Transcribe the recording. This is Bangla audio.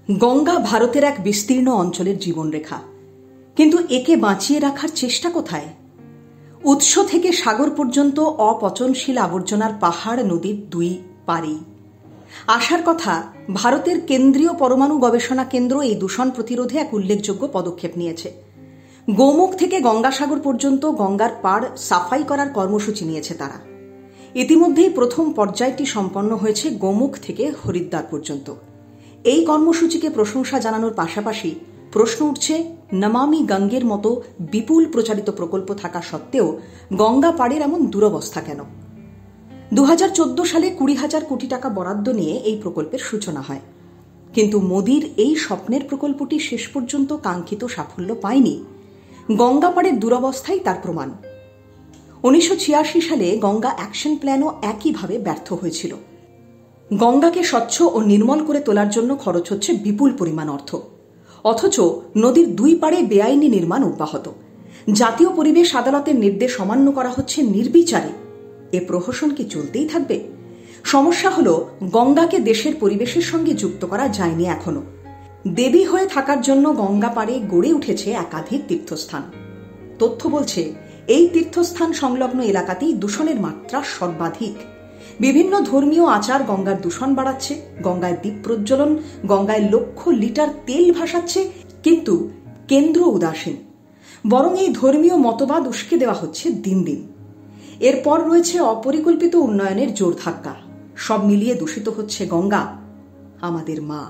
গঙ্গা ভারতের এক বিস্তীর্ণ অঞ্চলের জীবনরেখা, কিন্তু একে বাঁচিয়ে রাখার চেষ্টা কোথায়? উৎস থেকে সাগর পর্যন্ত অপচনশীল আবর্জনার পাহাড় নদীর দুই পারেই। আসার কথা, ভারতের কেন্দ্রীয় পরমাণু গবেষণা কেন্দ্র এই দূষণ প্রতিরোধে এক উল্লেখযোগ্য পদক্ষেপ নিয়েছে। গোমুখ থেকে গঙ্গাসাগর পর্যন্ত গঙ্গার পাড় সাফাই করার কর্মসূচি নিয়েছে তারা। ইতিমধ্যেই প্রথম পর্যায়টি সম্পন্ন হয়েছে গোমুখ থেকে হরিদ্বার পর্যন্ত। এই কর্মসূচিকে প্রশংসা জানানোর পাশাপাশি প্রশ্ন উঠছে, নমামি গঙ্গের মতো বিপুল প্রচারিত প্রকল্প থাকা সত্ত্বেও গঙ্গা পাড়ের এমন দুরবস্থা কেন? 2014 সালে 20,000 কোটি টাকা বরাদ্দ নিয়ে এই প্রকল্পের সূচনা হয়, কিন্তু মোদির এই স্বপ্নের প্রকল্পটি শেষ পর্যন্ত কাঙ্ক্ষিত সাফল্য পায়নি। গঙ্গা পাড়ের দুরবস্থাই তার প্রমাণ। 1986 সালে গঙ্গা অ্যাকশন প্ল্যানও একইভাবে ব্যর্থ হয়েছিল। গঙ্গাকে স্বচ্ছ ও নির্মল করে তোলার জন্য খরচ হচ্ছে বিপুল পরিমাণ অর্থ, অথচ নদীর দুই পাড়ে বেআইনি নির্মাণ অব্যাহত। জাতীয় পরিবেশ আদালতের নির্দেশ অমান্য করা হচ্ছে নির্বিচারে। এ প্রহসন কি চলতেই থাকবে? সমস্যা হলো, গঙ্গাকে দেশের পরিবেশের সঙ্গে যুক্ত করা যায়নি এখনো। দেবী হয়ে থাকার জন্য গঙ্গা পাড়ে গড়ে উঠেছে একাধিক তীর্থস্থান। তথ্য বলছে, এই তীর্থস্থান সংলগ্ন এলাকাতেই দূষণের মাত্রা সর্বাধিক। বিভিন্ন ধর্মীয় আচার গঙ্গার দূষণ বাড়াচ্ছে, গঙ্গায় দ্বীপ প্রজ্বলন, গঙ্গায় লক্ষ লিটার তেল ভাসাচ্ছে, কিন্তু কেন্দ্র উদাসীন। বরং এই ধর্মীয় মতবাদ উস্কে দেওয়া হচ্ছে দিন দিন। এরপর রয়েছে অপরিকল্পিত উন্নয়নের জোর ধাক্কা। সব মিলিয়ে দূষিত হচ্ছে গঙ্গা, আমাদের মা।